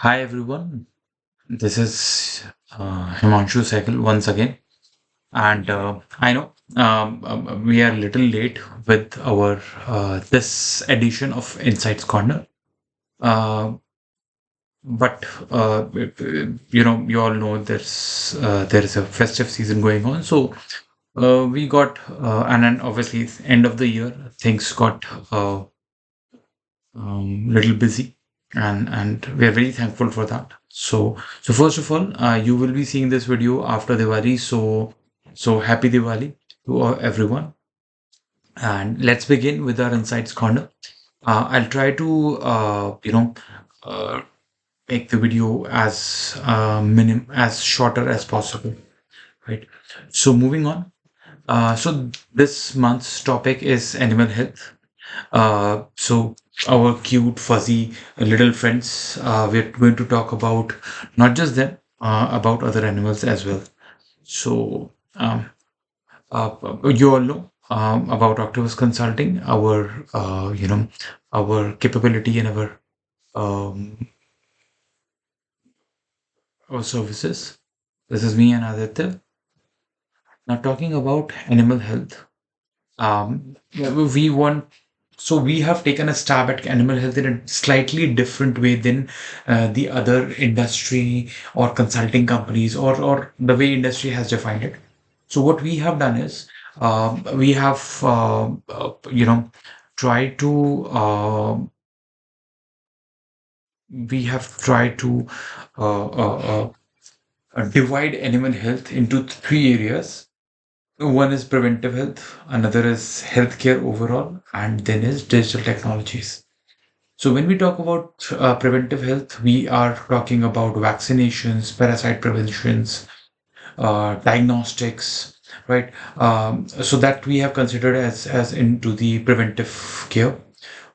Hi everyone, this is Himanshu Sehgal once again, and I know we are a little late with our this edition of Insights Corner, uh, but you all know there is a festive season going on, so we got and then obviously it's end of the year, things got little busy, and we are very thankful for that. So first of all, you will be seeing this video after Diwali, so happy Diwali to everyone. And let's begin with our insights corner. I'll try to uh, make the video as as shorter as possible, right? So moving on. So this month's topic is animal health. So our cute, fuzzy little friends, we're going to talk about not just them, about other animals as well. So you all know about Octavus Consulting, our capability and um, our services. This is me and Aditya. Now talking about animal health. Yeah, we want so we have taken a stab at animal health in a slightly different way than the other industry or consulting companies or the way industry has defined it. So what we have done is we have tried to we have tried to uh, uh, divide animal health into three areas. One is preventive health, another is healthcare overall, and then is digital technologies. So when we talk about preventive health, we are talking about vaccinations, parasite preventions, diagnostics, right? So that we have considered as into the preventive care.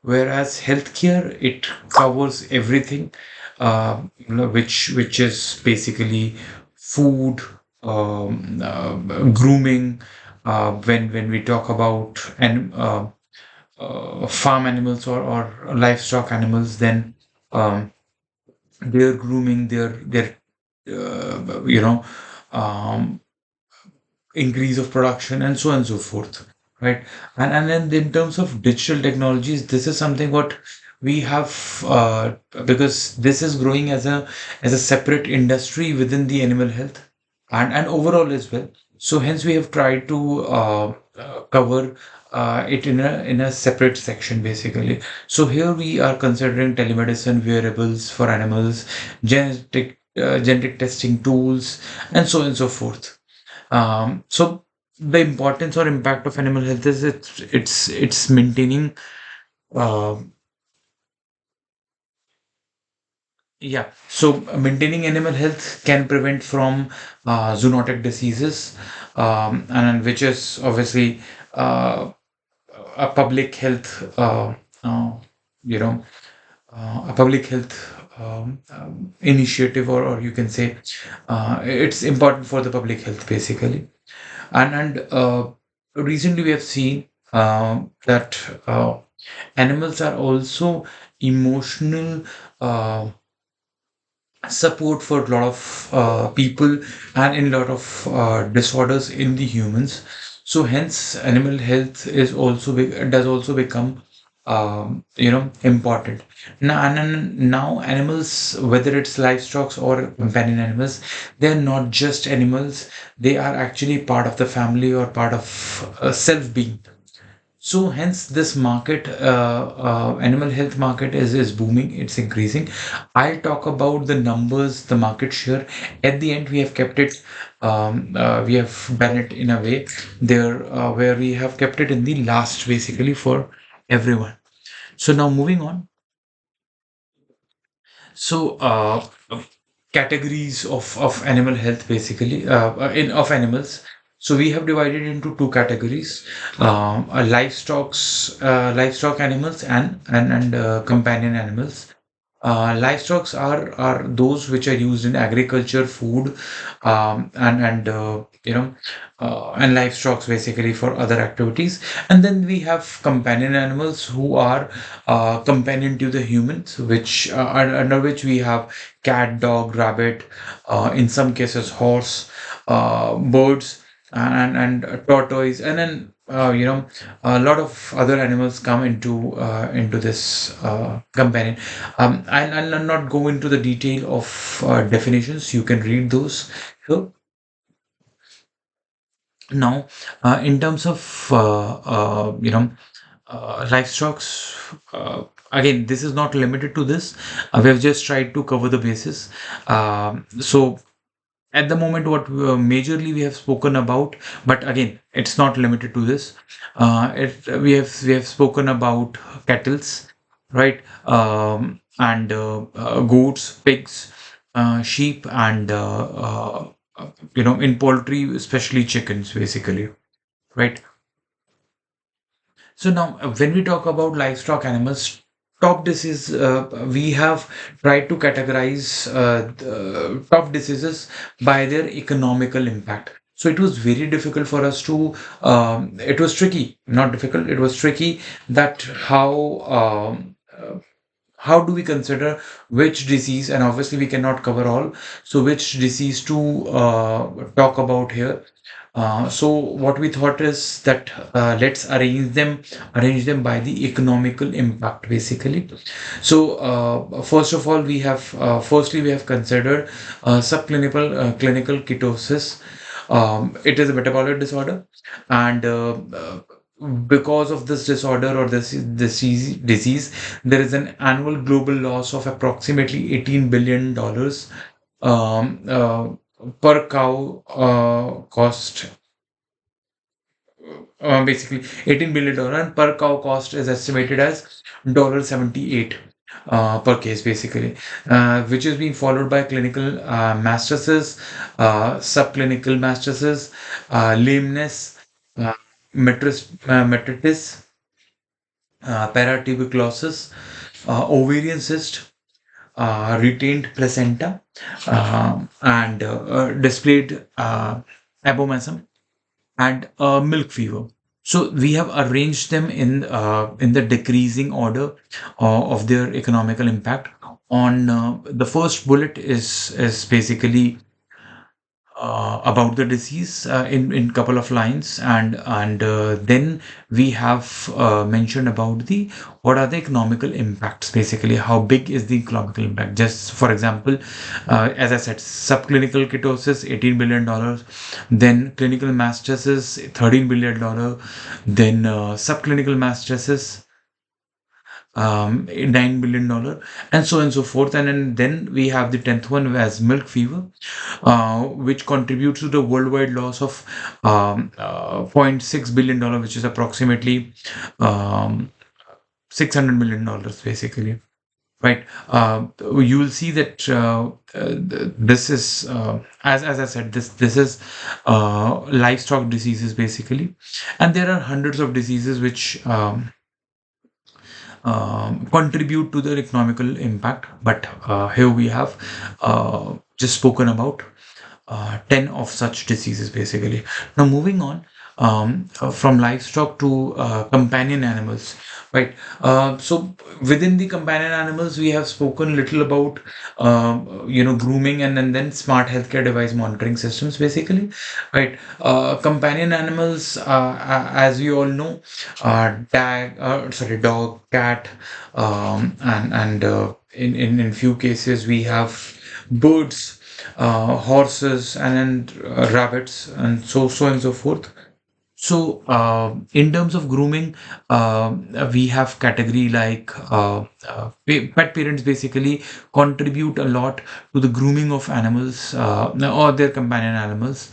Whereas healthcare, it covers everything, which is basically food, grooming. When we talk about farm animals or livestock animals, then um, their grooming, their you know um, increase of production and so on and so forth, right? And then in terms of digital technologies, this is something what we have because this is growing as a separate industry within the animal health and overall as well. So hence we have tried to cover it in a separate section basically. So here we are considering telemedicine, wearables for animals, genetic testing tools, and so on and so forth. So the importance or impact of animal health is it's maintaining uh, so maintaining animal health can prevent from zoonotic diseases, and which is obviously uh, a public health uh, you know a public health initiative, or you can say it's important for the public health basically. And recently we have seen that animals are also emotional support for a lot of people and in a lot of disorders in the humans. So hence animal health is also does also become important now. And now animals, whether it's livestock or companion animals, they're not just animals, they are actually part of the family or part of self-being. So hence this market, animal health market is booming. It's increasing. I'll talk about the numbers, the market share. At the end, we have kept it. We have done it in a way there where we have kept it in the last, basically for everyone. So now moving on. So categories of animal health basically in of animals. So we have divided into two categories: livestock animals and companion animals. Livestock are those which are used in agriculture, food, and livestock basically for other activities. And then we have companion animals who are companion to the humans, which under which we have cat, dog, rabbit, in some cases horse, birds, and tortoise, and then a lot of other animals come into this companion. I'll not go into the detail of definitions. You can read those here. Now, in terms of livestock, again, this is not limited to this. We have just tried to cover the basis. So at the moment, what majorly we have spoken about, but again, it's not limited to this. We have spoken about cattles, right? And goats, pigs, sheep, and in poultry, especially chickens, basically, right? So now, when we talk about livestock animals, top disease, we have tried to categorize the top diseases by their economical impact. So it was very difficult for us to, it was tricky, not difficult, it was tricky that how do we consider which disease, and obviously we cannot cover all, so which disease to talk about here. So what we thought is that let's arrange them by the economical impact basically. So first of all, firstly we have considered subclinical clinical ketosis. It is a metabolic disorder, and because of this disorder or this disease, there is an annual global loss of approximately $18 billion per cow cost. Basically, $18 billion, and per cow cost is estimated as $78 per case, basically, which is being followed by clinical mastitis, subclinical mastitis, lameness, uh, metritis, paratuberculosis, ovarian cyst, retained placenta, and displayed abomasum, and milk fever. So we have arranged them in the decreasing order of their economical impact. On the first bullet is basically about the disease in couple of lines, and then we have mentioned about the what are the economical impacts, basically how big is the economical impact. Just for example, as I said, subclinical ketosis $18 billion, then clinical mastitis $13 billion, then subclinical mastitis $9 billion, and so on and so forth. And then we have the 10th one as milk fever, which contributes to the worldwide loss of $0.6 billion, which is approximately um, $600 million, basically. Right. You will see that this is, as I said, this is livestock diseases basically, and there are hundreds of diseases which contribute to their economical impact. But here we have just spoken about 10 of such diseases basically. Now, moving on from livestock to companion animals, right? So within the companion animals, we have spoken little about grooming, and then smart healthcare device monitoring systems basically, right? Companion animals, as we all know, dog, cat, and in few cases we have birds, horses, and then rabbits, and so and so forth. So, in terms of grooming, we have category like pet parents basically contribute a lot to the grooming of animals or their companion animals,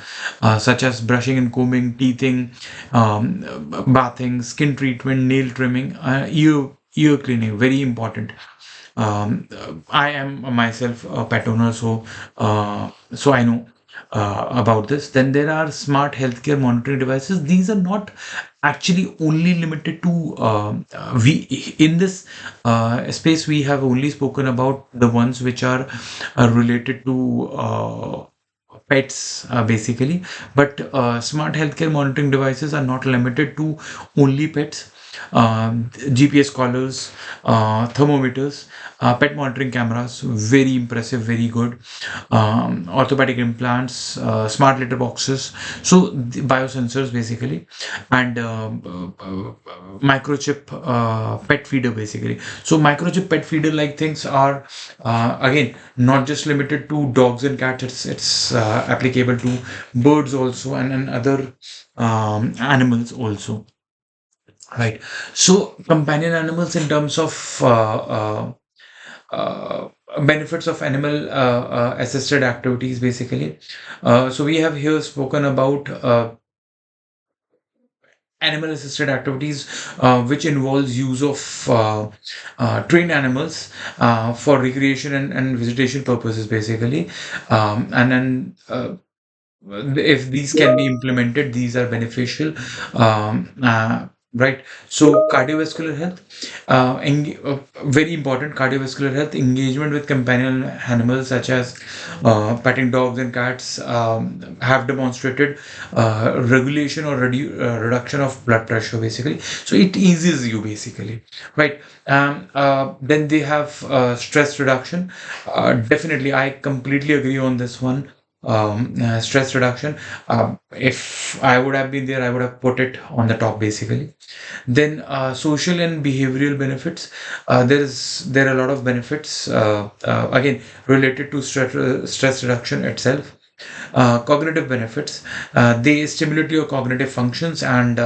such as brushing and combing, teething, bathing, skin treatment, nail trimming, ear cleaning. Very important. I am myself a pet owner, so I know. about this. Then there are smart healthcare monitoring devices. These are not actually only limited to we in this space. We have only spoken about the ones which are related to pets basically, but smart healthcare monitoring devices are not limited to only pets. GPS collars, thermometers, pet monitoring cameras, very impressive, very good. Orthopedic implants, smart litter boxes, so the biosensors basically, and microchip pet feeder basically. So microchip pet feeder like things are again not just limited to dogs and cats. It's applicable to birds also, and other animals also. Right. So companion animals in terms of uh, benefits of animal assisted activities basically. So we have here spoken about animal assisted activities which involves use of trained animals for recreation and visitation purposes basically. And then if these can be implemented, these are beneficial. Right. So cardiovascular health, very important. Cardiovascular health engagement with companion animals such as petting dogs and cats have demonstrated regulation or reduction of blood pressure basically. So it eases you basically, right? Then they have stress reduction. Definitely, I completely agree on this one. Stress reduction. If I would have been there, I would have put it on the top basically. Then social and behavioral benefits. There are a lot of benefits again related to stress reduction itself. Cognitive benefits. They stimulate your cognitive functions, and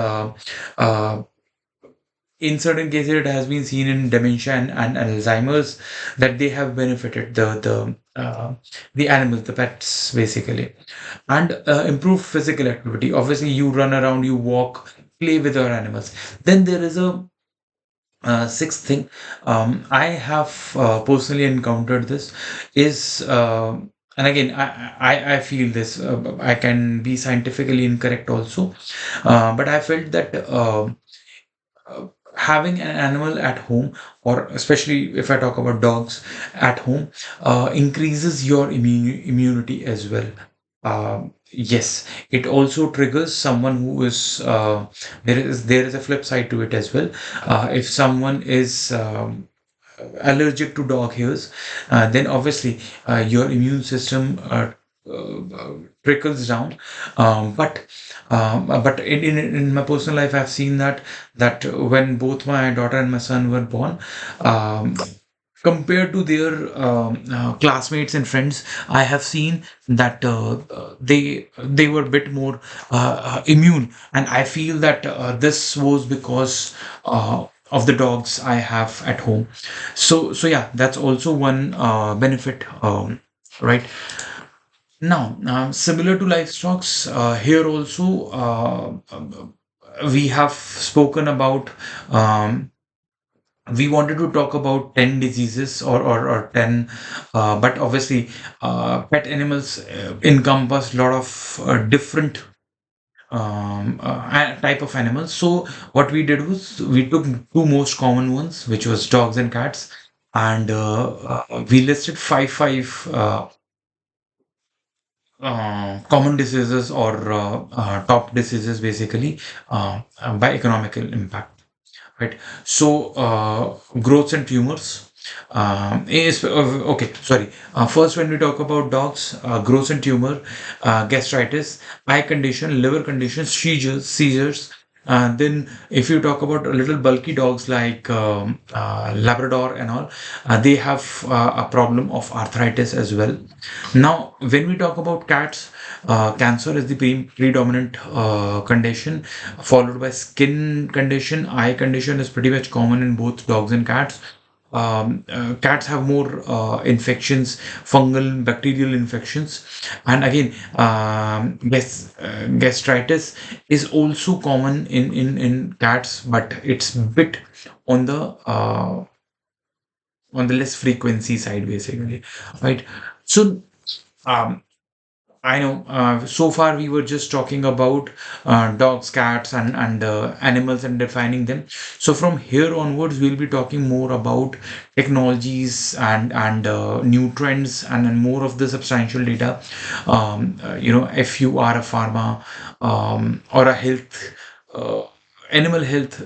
in certain cases, it has been seen in dementia and Alzheimer's that they have benefited the animals, the pets basically, and improve physical activity. Obviously, you run around, you walk, play with your animals. Then there is a sixth thing. I have personally encountered this is. And again, I feel this. I can be scientifically incorrect also, but I felt that uh, having an animal at home, or especially if I talk about dogs at home, increases your immunity as well. Yes, it also triggers someone who is there is a flip side to it as well. If someone is allergic to dog hairs, then obviously your immune system trickles down. But in my personal life, I've seen that when both my daughter and my son were born, um, compared to their classmates and friends, I have seen that they were a bit more immune, and I feel that this was because of the dogs I have at home. So yeah, that's also one benefit, right? Now, similar to livestocks, here also we have spoken about. We wanted to talk about 10 diseases, or 10, but obviously pet animals encompass a lot of different type of animals. So what we did was we took two most common ones, which was dogs and cats, and we listed five common diseases, or top diseases basically, by economical impact. Right. So, growths and tumors is okay. Sorry. First, when we talk about dogs, growths and tumor, gastritis, eye condition, liver conditions, seizures. Then, if you talk about a little bulky dogs like Labrador and all, they have a problem of arthritis as well. Now, when we talk about cats, cancer is the predominant condition, followed by skin condition. Eye condition is pretty much common in both dogs and cats. Cats have more infections, fungal, bacterial infections, and again, gastritis is also common in cats, but it's bit on the uh, on the less frequency side, basically, right? So. Um, I know. So far, we were just talking about dogs, cats, and animals and defining them. So from here onwards, we'll be talking more about technologies and new trends and more of the substantial data. If you are a pharma or a health, uh, animal health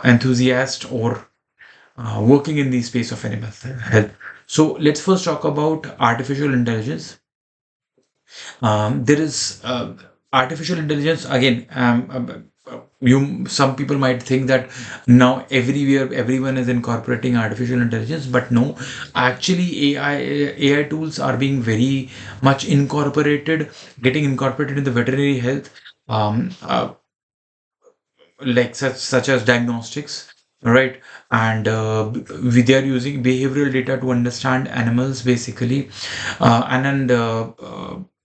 enthusiast or working in the space of animal health. So let's first talk about artificial intelligence. There is artificial intelligence again. You some people might think that now everywhere everyone is incorporating artificial intelligence, but no, actually AI tools are being very much incorporated, getting incorporated in the veterinary health. Um, uh, like such as diagnostics, right? And they are using behavioral data to understand animals basically, and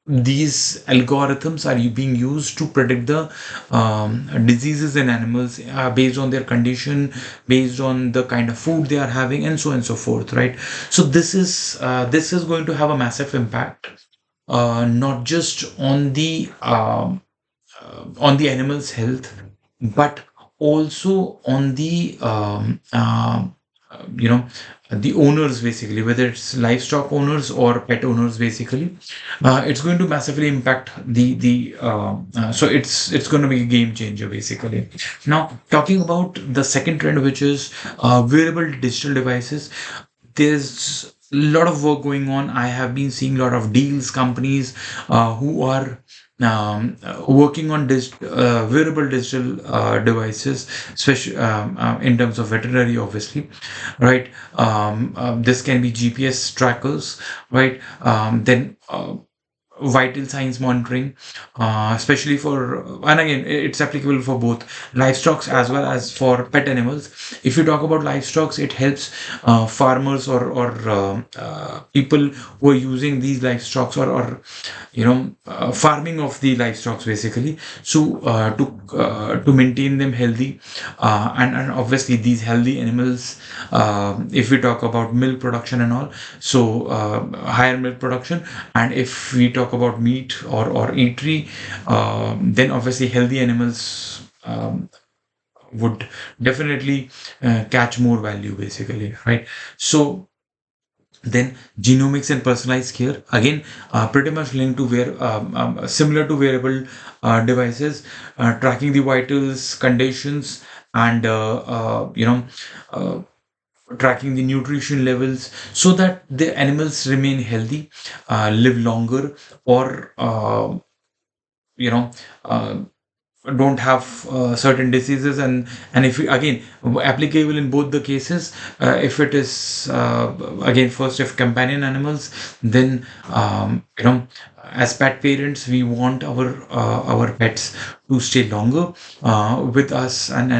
these algorithms are being used to predict the diseases in animals based on their condition, based on the kind of food they are having, and so on and so forth, right? So this is going to have a massive impact, not just on the animal's health, but also on the you know the owners basically, whether it's livestock owners or pet owners basically. It's going to massively impact so it's going to be a game changer basically. Now talking about the second trend, which is wearable digital devices, there's a lot of work going on. I have been seeing a lot of deals, companies who are working on wearable digital devices, especially in terms of veterinary, obviously, right? This can be GPS trackers, right? Then vital signs monitoring, especially for, and again, it's applicable for both livestock as well as for pet animals. If you talk about livestock, it helps farmers or people who are using these livestock or farming of the livestock basically. So to maintain them healthy, and obviously these healthy animals, if we talk about milk production and all, so higher milk production. And if we talk about meat or eatery, then obviously healthy animals would definitely catch more value basically, right? So then genomics and personalized care, again, pretty much linked to similar to wearable devices, tracking the vitals, conditions, and uh, tracking the nutrition levels so that the animals remain healthy, live longer, or you know uh, don't have certain diseases. And if we, again, applicable in both the cases, if it is again, first, if companion animals, then as pet parents, we want our pets to stay longer with us, and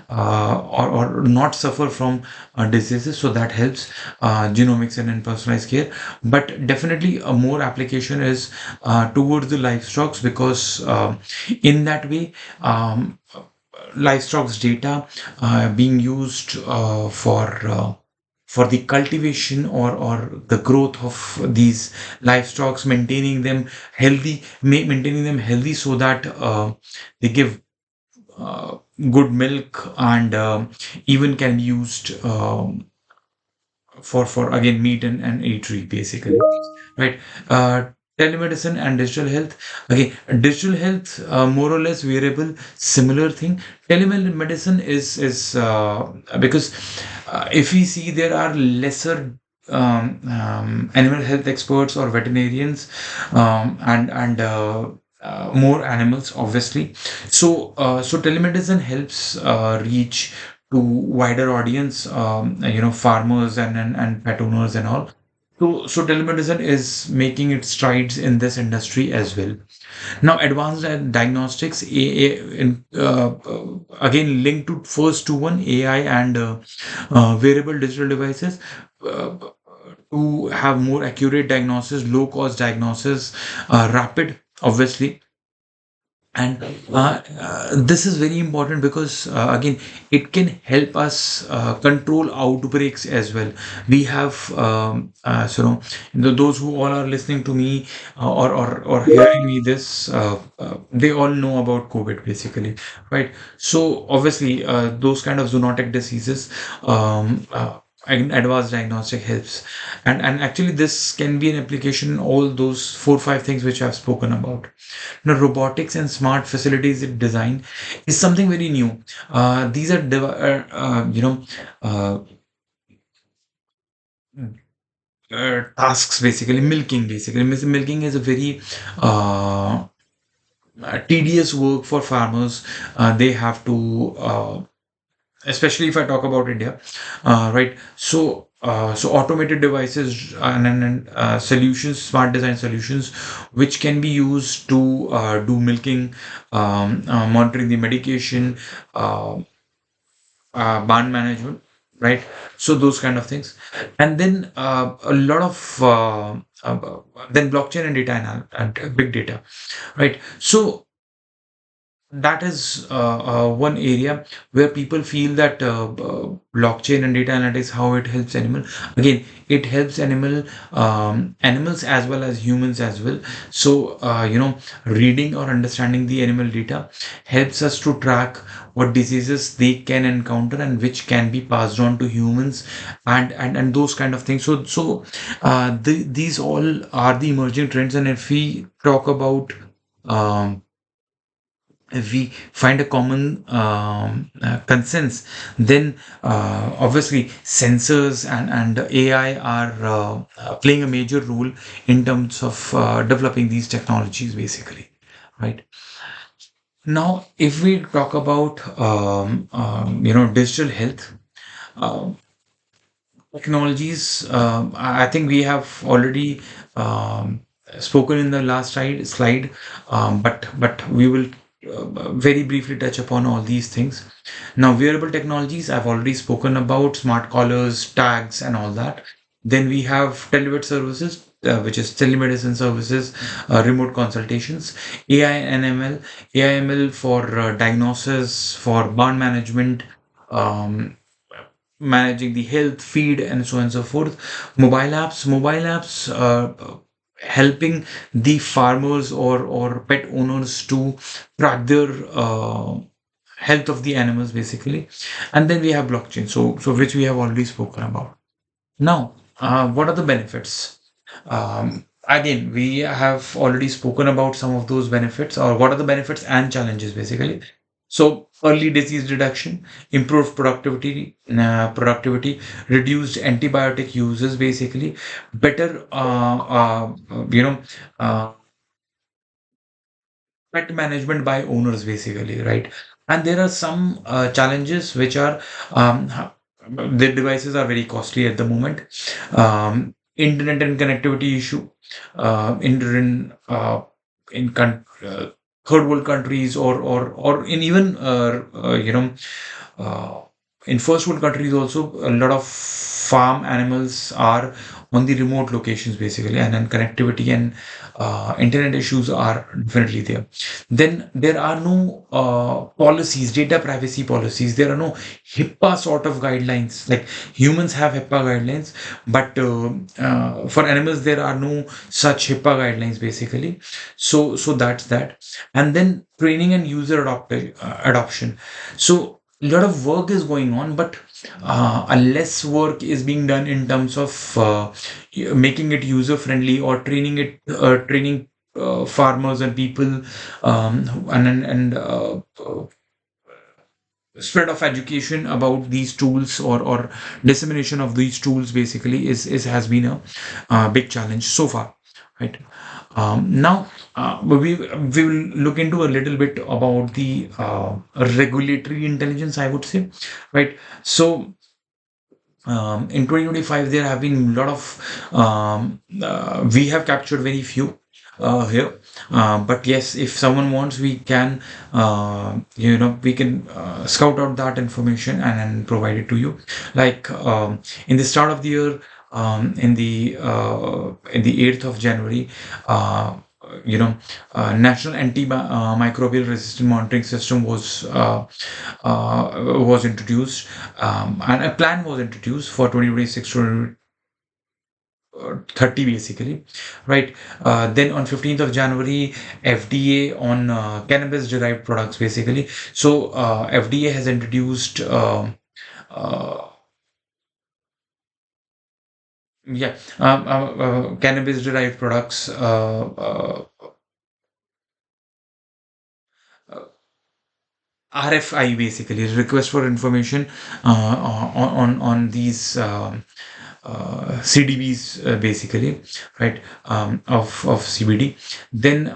or not suffer from diseases. So that helps genomics and personalized care. But definitely a more application is towards the livestock, because in that way, livestock's data being used for the cultivation or the growth of these livestock, maintaining them healthy, so that they give good milk, and even can be used for again meat and eatery basically, right? uh, Telemedicine and digital health, again, digital health, more or less wearable, similar thing. Telemedicine is because if we see, there are lesser animal health experts or veterinarians, and more animals obviously. So telemedicine helps reach to wider audience, farmers and pet owners and all. So telemedicine is making its strides in this industry as well. Now, advanced diagnostics, again linked to first to one, AI and wearable digital devices, uh, to have more accurate diagnosis, low cost diagnosis, rapid, obviously, And this is very important because again, it can help us control outbreaks as well. We have those who all are listening to me, or hearing me this, they all know about COVID basically, right? So obviously, those kind of zoonotic diseases, advanced diagnostic helps. And actually this can be an application in all those 4 5 things which I've spoken about. Now, robotics and smart facilities design is something very new. These are, uh, tasks basically, milking basically. Milking is a very uh, tedious work for farmers. They have to, especially if I talk about India, right? So automated devices and solutions, smart design solutions, which can be used to do milking, monitoring the medication, uh, barn management, right? So those kind of things, and then a lot of then blockchain and data and big data, right? So that is one area where people feel that blockchain and data analytics, how it helps animal. Again, it helps animals as well as humans as well. So reading or understanding the animal data helps us to track what diseases they can encounter and which can be passed on to humans, and those kind of things. These all are the emerging trends. And if we talk about, um, if we find a common consensus, then obviously sensors and AI are playing a major role in terms of developing these technologies, basically, right? Now, if we talk about digital health, uh, technologies, I think we have already spoken in the last slide, but we will very briefly touch upon all these things. Now, wearable technologies, I've already spoken about smart collars, tags, and all that. Then we have televet services, which is telemedicine services, remote consultations, AI and ML, AI/ML for diagnosis, for barn management, um, managing the health feed, and so on and so forth. Mobile apps helping the farmers or pet owners to track their health of the animals, basically. And then we have blockchain, so which we have already spoken about. Now, what are the benefits? Again, we have already spoken about some of those benefits, or what are the benefits and challenges, basically. So, early disease reduction, improved productivity, reduced antibiotic uses, basically, better, uh, pet management by owners, basically, right? And there are some challenges which are, their devices are very costly at the moment. Internet and connectivity issue, in third world countries, or in even uh, in first world countries also, a lot of farm animals are on the remote locations, basically, and then connectivity and internet issues are definitely there. Then there are no policies, data privacy policies. There are no HIPAA sort of guidelines. Like humans have HIPAA guidelines, but for animals there are no such HIPAA guidelines, basically. So that's that. And then training and user adoption. So a lot of work is going on, but a less work is being done in terms of making it user friendly, or training farmers and people, and spread of education about these tools, or dissemination of these tools, basically, is has been a big challenge so far, right? Now, we will look into a little bit about the regulatory intelligence, I would say, right? So in 2025, there have been a lot of, we have captured very few here, but yes, if someone wants, we can, we can scout out that information and provide it to you. Like, in the start of the year, in the 8th of January, you know, national antimicrobial resistant monitoring system was introduced, and a plan was introduced for 2026 to 30 basically, right? Then on 15th of January, FDA on cannabis derived products basically. So FDA has introduced uh, yeah cannabis derived products, uh, RFI basically, request for information on these CDBs basically, right? Of CBD. Then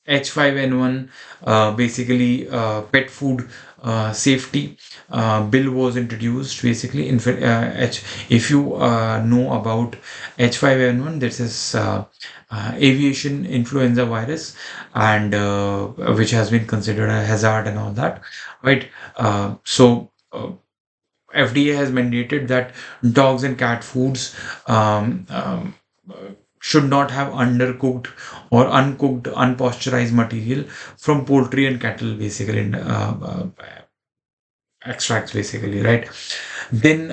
H5N1, basically pet food safety bill was introduced. Basically, in fact, if you know about H5N1, this is aviation influenza virus, and which has been considered a hazard and all that, right? FDA has mandated that dogs and cat foods should not have undercooked or uncooked, unpasteurized material from poultry and cattle, basically, extracts, basically, right? Then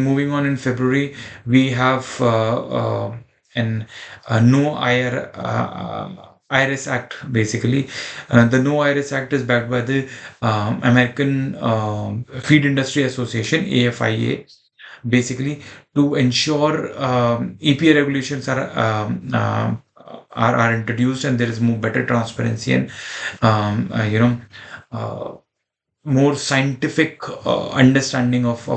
moving on in February, we have an no IR, IRIS Act, basically. The No IRIS Act is backed by the American Feed Industry Association, AFIA, basically, to ensure EPA regulations are introduced, and there is more better transparency and uh, more scientific understanding of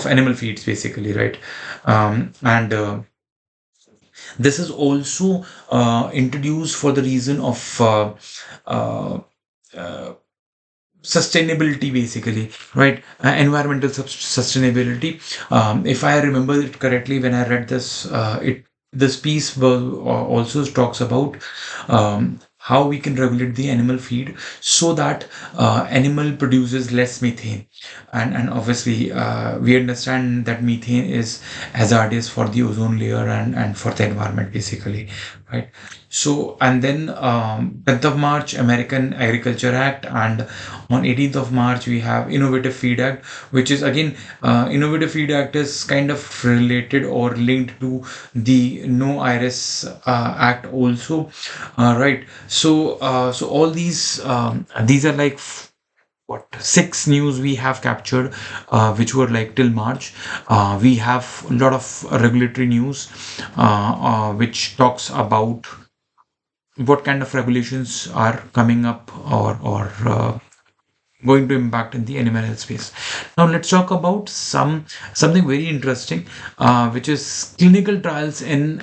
animal feeds, basically, right? And this is also introduced for the reason of uh, uh, sustainability, basically, right? Environmental sustainability. If I remember it correctly, when I read this, it this piece also talks about how we can regulate the animal feed so that animal produces less methane, and obviously we understand that methane is hazardous for the ozone layer and for the environment, basically, right? So, and then 10th of March, American Agriculture Act, and on 18th of March, we have Innovative Feed Act, which is again, Innovative Feed Act is kind of related or linked to the No Iris Act also, right? So all these are like what six news we have captured, which were like till March. We have a lot of regulatory news, which talks about what kind of regulations are coming up or going to impact in the animal health space. Now let's talk about something very interesting, which is clinical trials in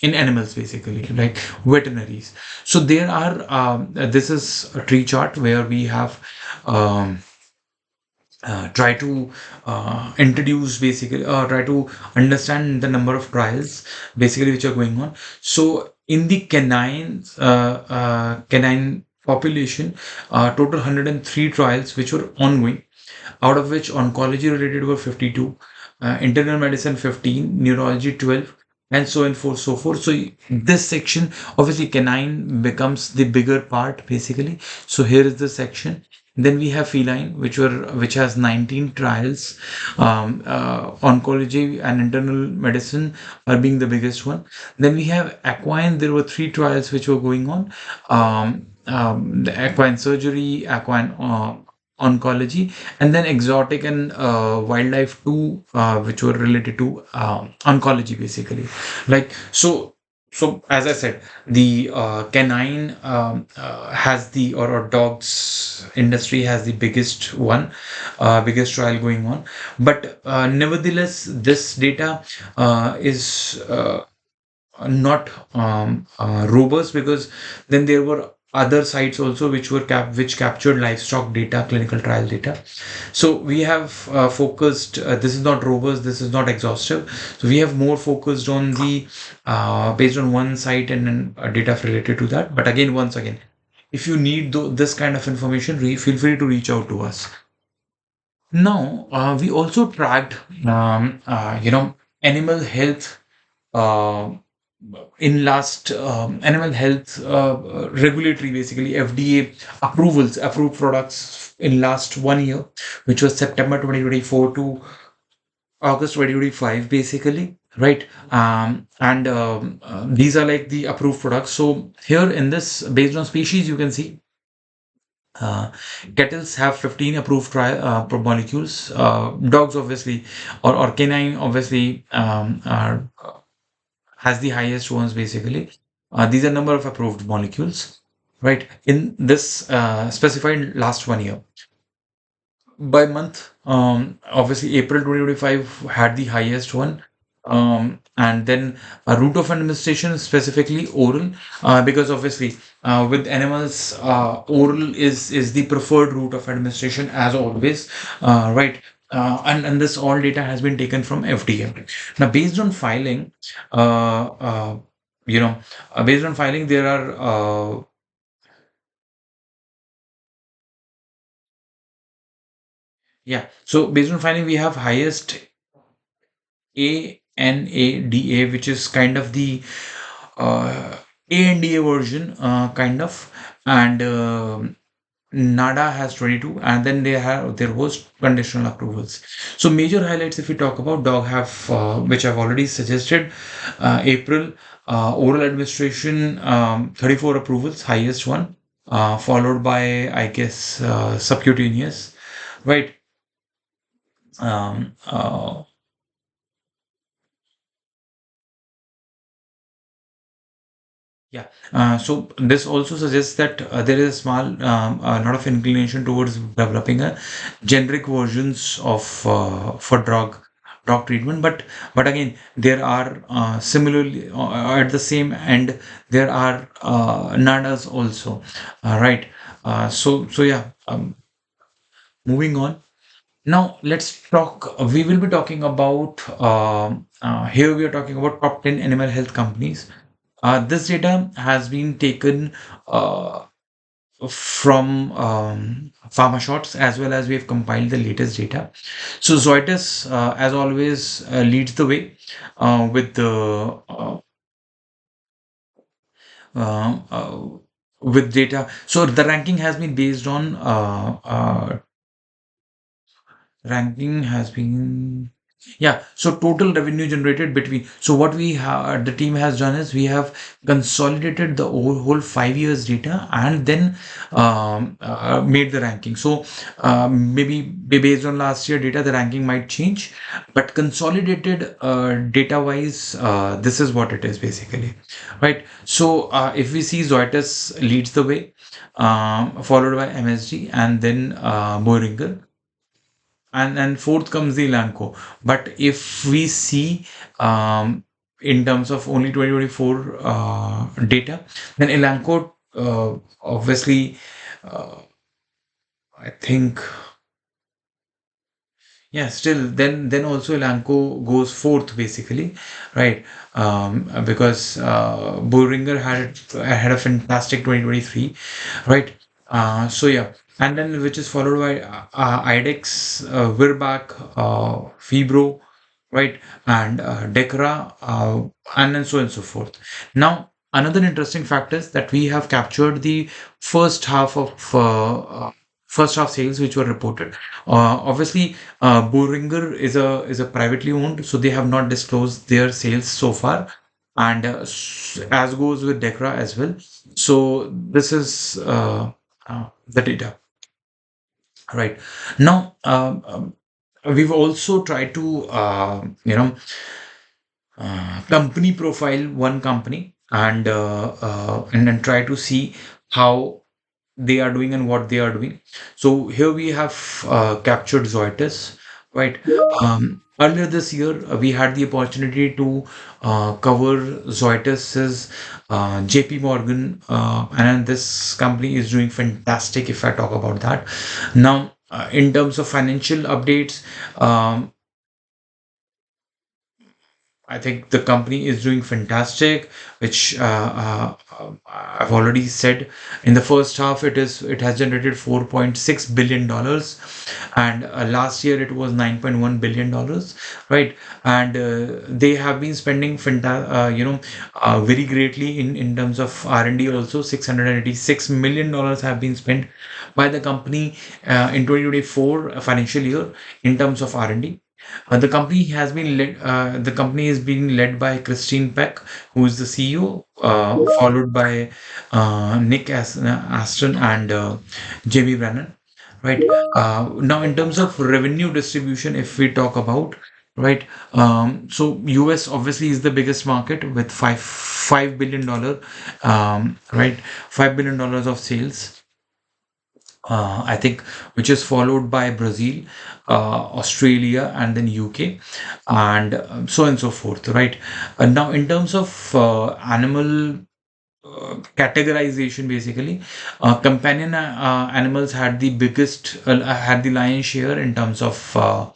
animals, basically, like veterinaries. So there are this is a tree chart where we have um, try to introduce, basically, try to understand the number of trials, basically, which are going on. So in the canine population, total 103 trials which were ongoing, out of which oncology related were 52, internal medicine 15, neurology 12, and so on, for so forth. So this section, obviously canine becomes the bigger part, basically. So here is the section. Then we have feline, which has 19 trials. Oncology and internal medicine are being the biggest one. Then we have equine. There were three trials which were going on. The equine surgery, equine oncology, and then exotic and wildlife too, which were related to oncology, basically. Like so, as I said, the canine has the or dogs industry has the biggest one, biggest trial going on. But nevertheless, this data is not robust, because then there were other sites also which were which captured livestock data, clinical trial data. So we have focused. This is not robust. This is not exhaustive. So we have more focused on the based on one site and then data related to that. But again, once again, if you need this kind of information, feel free to reach out to us. Now we also tracked, animal health uh, in last animal health regulatory, basically FDA approvals, approved products in last 1 year, which was September 2024 to August 2025, basically, right? And these are like the approved products. So here in this, based on species, you can see uh, kettles have 15 approved molecules. Dogs, obviously, or canine, obviously, has the highest ones, basically. These are number of approved molecules, right? In this specified last 1 year. By month, obviously April 2025 had the highest one. And then a route of administration, specifically oral, because obviously with animals, oral is the preferred route of administration as always, right? And this all data has been taken from FDA. Now, based on filing, uh, uh, you know, based on filing, there are yeah. So based on filing, we have highest ANADA, which is kind of the uh, ANDA version, kind of, and NADA has 22, and then they have there was conditional approvals. So major highlights, if we talk about dog, have which I've already suggested, April oral administration, 34 approvals, highest one, followed by, I guess, subcutaneous, right? Um, uh, Yeah. So this also suggests that there is a small, a lot of inclination towards developing a generic versions of for dog treatment. But again, there are similarly at the same end, there are NADAs also, right? So yeah. Moving on. Now let's talk. We will be talking about here. We are talking about top 10 animal health companies. This data has been taken uh, from PharmaShots, as well as we have compiled the latest data. So Zoetis, as always, leads the way with the uh, uh, with data. So the ranking has been based on ranking has been, yeah, so total revenue generated between, so what we have, the team has done is we have consolidated the whole 5 years data, and then made the ranking. So maybe based on last year data, the ranking might change, but consolidated data wise, this is what it is, basically, right? So if we see, Zoetis leads the way, followed by MSG, and then Boehringer, and fourth comes the Elanco. But if we see in terms of only 2024 data, then Elanco obviously, uh, I think, yeah, still then also Elanco goes fourth, basically, right? Because Boehringer had a fantastic 2023, right? So yeah, and then which is followed by IDEX, Virbac, Fibro, right, and DECRA, and then so on and so forth. Now, another interesting fact is that we have captured the first half of first half sales which were reported. Obviously, Boehringer is a privately owned, so they have not disclosed their sales so far, and as goes with DECRA as well. So this is the data, right? Now, we've also tried to company profile one company, and then try to see how they are doing and what they are doing. So here we have captured Zoetis, right? Earlier this year, we had the opportunity to cover Zoetis's JP Morgan, and this company is doing fantastic if I talk about that. Now, in terms of financial updates, I think the company is doing fantastic, which I've already said. In the first half, it has generated $4.6 billion, and last year it was $9.1 billion, right? And they have been spending very greatly in terms of R&D. Also, $686 million have been spent by the company in 2024 financial year in terms of R&D. The company is being led by Christine Peck, who is the CEO, followed by Aston and Jamie Brennan. Right. Now, in terms of revenue distribution, if we talk about, right, so US obviously is the biggest market with $5 billion, right, $5 billion of sales. I think, which is followed by Brazil, Australia, and then UK, and so on and so forth, right? Now, in terms of animal categorization, basically, companion animals had the lion's share uh,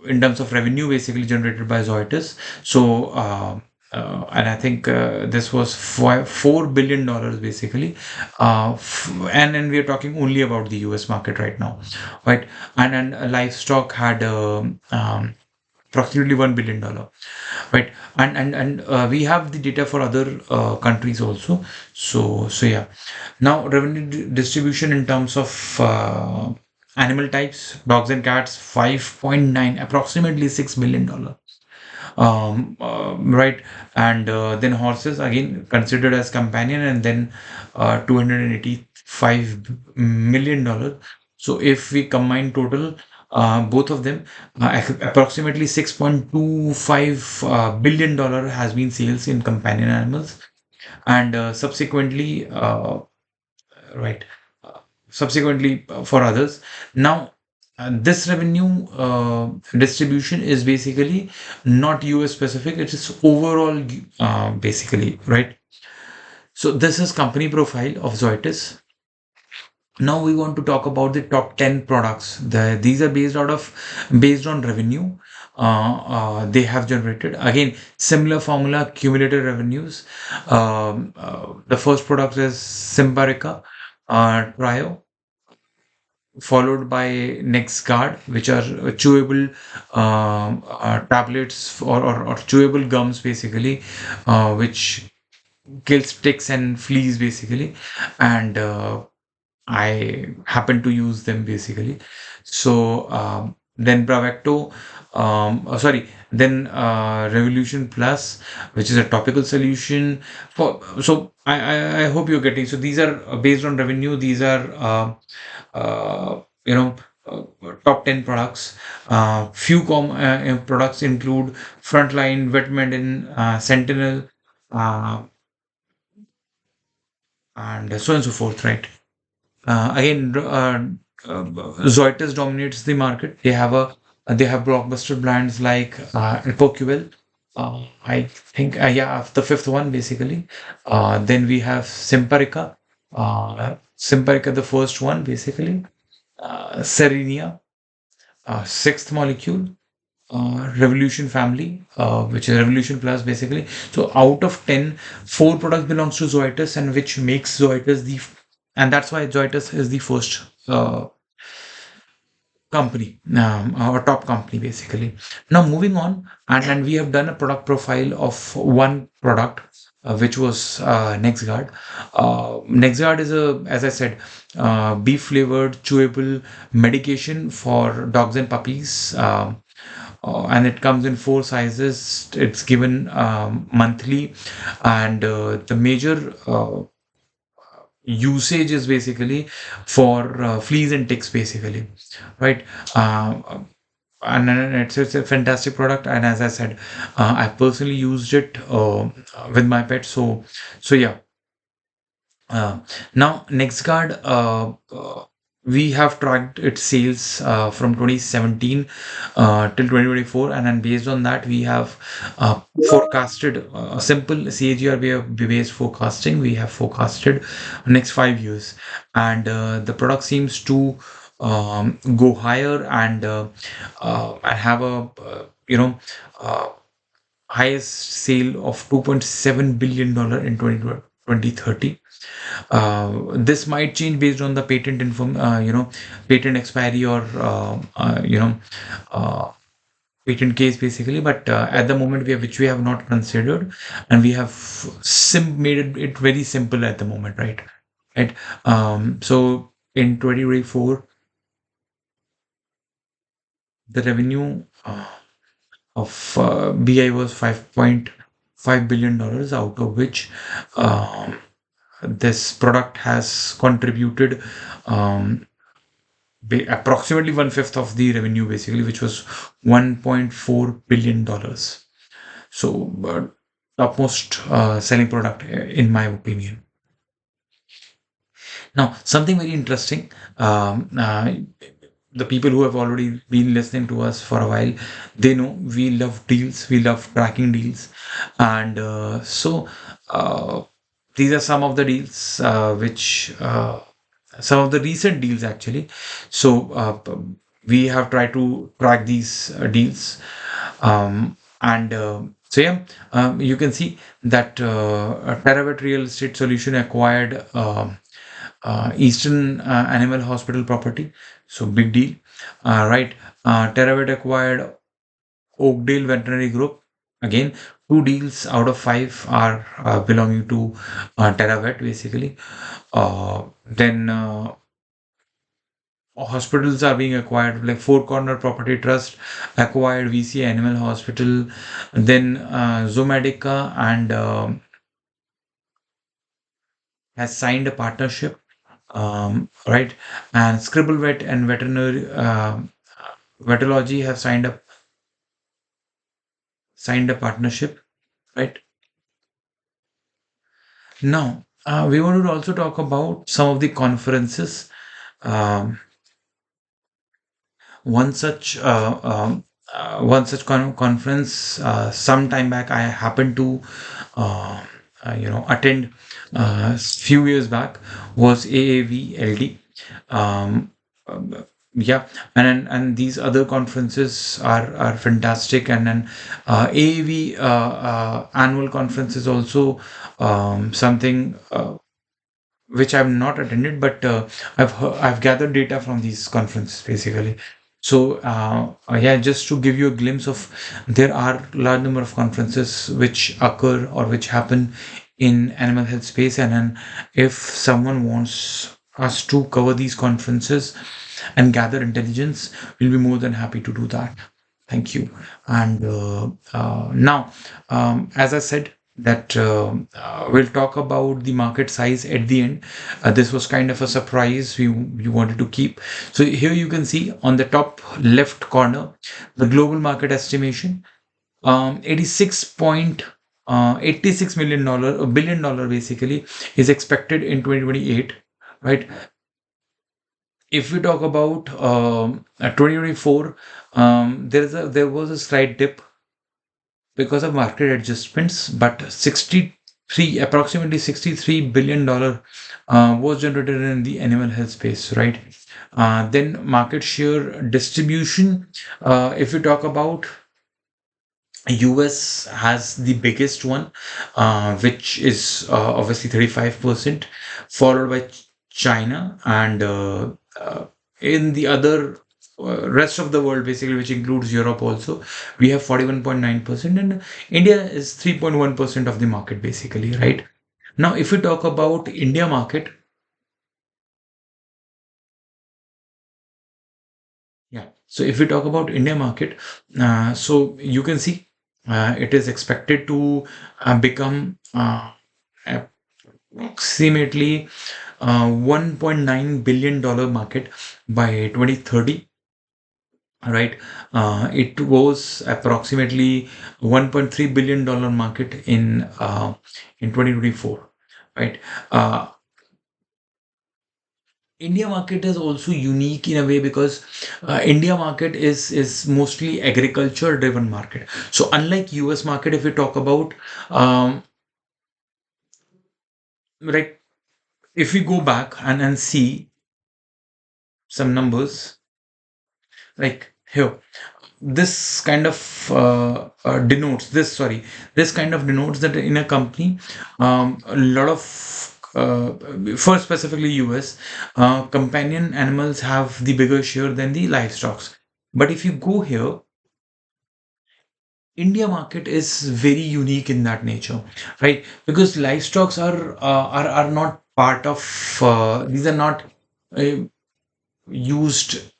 in terms of revenue basically generated by Zoetis. So, and I think this was $4 billion basically. And we are talking only about the US market right now, right? And livestock had approximately $1 billion, right? And we have the data for other countries also. So yeah. Now, revenue distribution in terms of animal types, dogs and cats, 5.9, approximately $6 billion. Right. And then horses, again considered as companion, and then $285 million. So if we combine total, both of them, approximately $6.25 billion has been sales in companion animals, and right, subsequently for others. Now, this revenue distribution is basically not US specific, it is overall, basically, right? So this is company profile of Zoetis. Now we want to talk about the top 10 products. These are based on revenue they have generated. Again, similar formula, cumulative revenues. The first product is Simparica Trio, followed by NexGard, which are chewable tablets, or chewable gums, basically, which kills ticks and fleas, basically. And I happen to use them basically. So then Bravecto, then Revolution Plus, which is a topical solution for. So I hope you're getting. So these are based on revenue. These are you know. Uh, top 10 products. Few products include Frontline, Vet Medicine, Sentinel, uh, and so on and so forth, right? Again, Zoetis dominates the market. They have blockbuster brands like Epoquel. I think, yeah, the fifth one basically. Then we have Simparica. Simparica, the first one basically. Serenia, sixth molecule. Revolution family, which is Revolution Plus basically. So out of 10, four products belongs to Zoetis, and which makes Zoetis and that's why Zoetis is the first company, our top company basically. Now moving on, and we have done a product profile of one product, which was NexGard. NexGard is as I said, beef flavored chewable medication for dogs and puppies. And it comes in four sizes. It's given monthly, and the major usage is basically for fleas and ticks, basically, right? And it's a fantastic product, and as I said, I personally used it with my pet. So yeah. uh, Now, NextGuard, we have tracked its sales from 2017 till 2024, and then based on that, we have forecasted a simple CAGR based forecasting. We have forecasted next 5 years, and the product seems to go higher and have a uh, highest sale of $2.7 billion in 2030. This might change based on the patent expiry or uh, patent case basically. But at the moment, which we have not considered, and we have made it very simple at the moment, right? Right. So in 2024, the revenue of BI was $5.5 billion, out of which um, this product has contributed um, approximately one fifth of the revenue, basically, which was $1.4 billion. So, topmost selling product, in my opinion. Now, something very interesting. The people who have already been listening to us for a while, they know we love deals, we love tracking deals, and uh, these are some of the deals which some of the recent deals actually. So we have tried to track these deals, and so yeah, you can see that a Teravet Real Estate Solution acquired Eastern Animal Hospital property. So big deal, right? Teravet acquired Oakdale Veterinary Group. Again, two deals out of five are belonging to Teravet, basically. Then hospitals are being acquired, like Four Corner Property Trust acquired VC Animal Hospital. Then Zomedica and has signed a partnership, right? And Scribblevet and Veterinary Vetology have signed a partnership, right? Now, we want to also talk about some of the conferences. Um, one such conference some time back I happened to uh, attend few years back was AAVLD. Um, yeah, and these other conferences are fantastic, and then AAV annual conference is also something which I've not attended, but I've gathered data from these conferences basically. So yeah, just to give you a glimpse of, there are large number of conferences which occur or which happen in animal health space, and then if someone wants us to cover these conferences and gather intelligence, we'll be more than happy to do that. Thank you. And now, as I said, that we'll talk about the market size at the end. This was kind of a surprise we wanted to keep. So here you can see on the top left corner the global market estimation. 86 million dollar, a billion dollar basically, is expected in 2028, right? If we talk about 2024, there was a slight dip because of market adjustments, but approximately $63 billion was generated in the animal health space, right? Then market share distribution. If we talk about, US has the biggest one, which is obviously 35%, followed by China, and in the other rest of the world, basically, which includes Europe also, we have 41.9%, and India is 3.1% of the market, basically, right? Now, if we talk about India market, yeah. So if we talk about India market, so you can see it is expected to become approximately $1.9 billion market by 2030. Right, it was approximately $1.3 billion market in 2024. Right, India market is also unique in a way because India market is mostly agriculture driven market. So unlike US market, if we talk about, like, if we go back and see, some numbers, like here, this kind of denotes this sorry this kind of denotes that in a company, a lot of for specifically US, companion animals have the bigger share than the livestock. But if you go here, India market is very unique in that nature, right? Because livestocks are not part of, these are not uh, used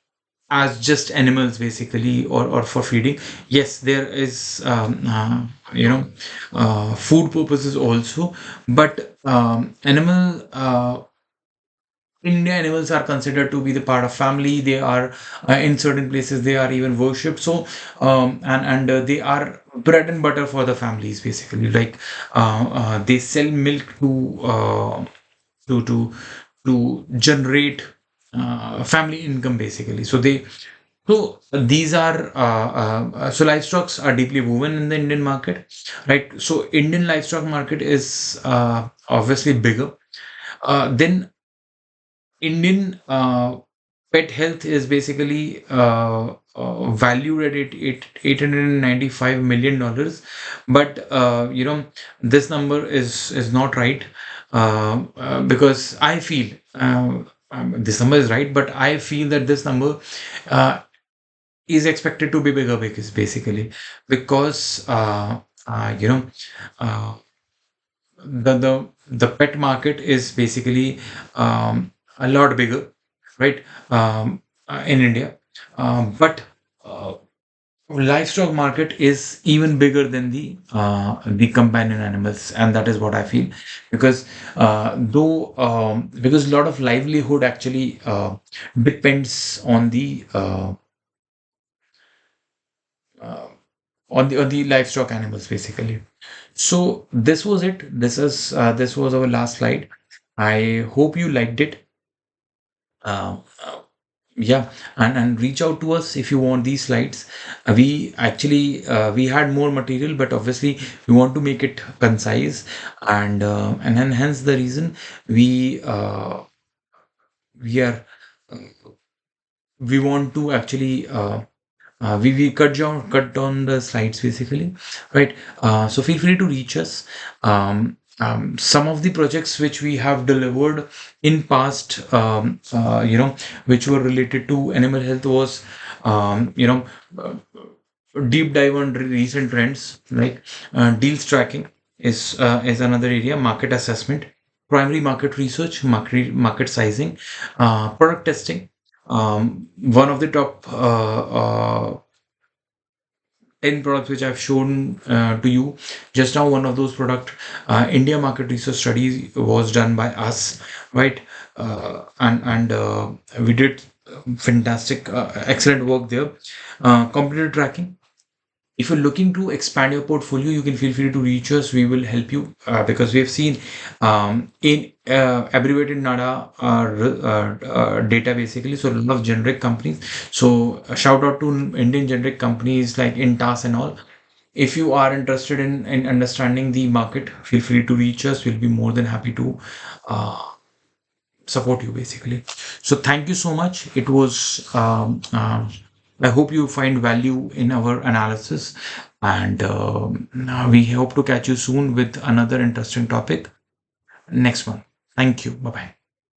as just animals basically, or for feeding. Yes, there is food purposes also, but animal India animals are considered to be the part of family. They are, in certain places they are even worshipped. So and they are bread and butter for the families basically. Like they sell milk to to to generate family income basically. These are so livestocks are deeply woven in the Indian market, right? So Indian livestock market is obviously bigger. Then Indian pet health is basically valued at $895 million, but this number is not right, because I feel, this number is right, but I feel that this number uh, is expected to be bigger, because basically because uh, the pet market is basically a lot bigger, right? In India, but livestock market is even bigger than the companion animals, and that is what I feel. Because though because a lot of livelihood actually depends uh, on the livestock animals basically. So this was it. This was our last slide. I hope you liked it. Yeah, and reach out to us if you want these slides. We actually we had more material, but obviously we want to make it concise, and then hence the reason we we are we want to actually we cut down the slides basically, right? So feel free to reach us. Some of the projects which we have delivered in past, which were related to animal health, was uh, deep dive on recent trends, like deals tracking is another area, market assessment, primary market research, market sizing, product testing. One of the top 10 products which I've shown to you just now, one of those product, India market research study was done by us, right? And we did fantastic, excellent work there. Competitor tracking, if you're looking to expand your portfolio, you can feel free to reach us. We will help you, because we have seen in abbreviated NADA data basically. So a lot of generic companies. So a shout out to Indian generic companies like Intas and all. If you are interested in understanding the market, feel free to reach us. We'll be more than happy to uh, support you basically. So thank you so much. It was I hope you find value in our analysis, and we hope to catch you soon with another interesting topic next one. Thank you. Bye bye.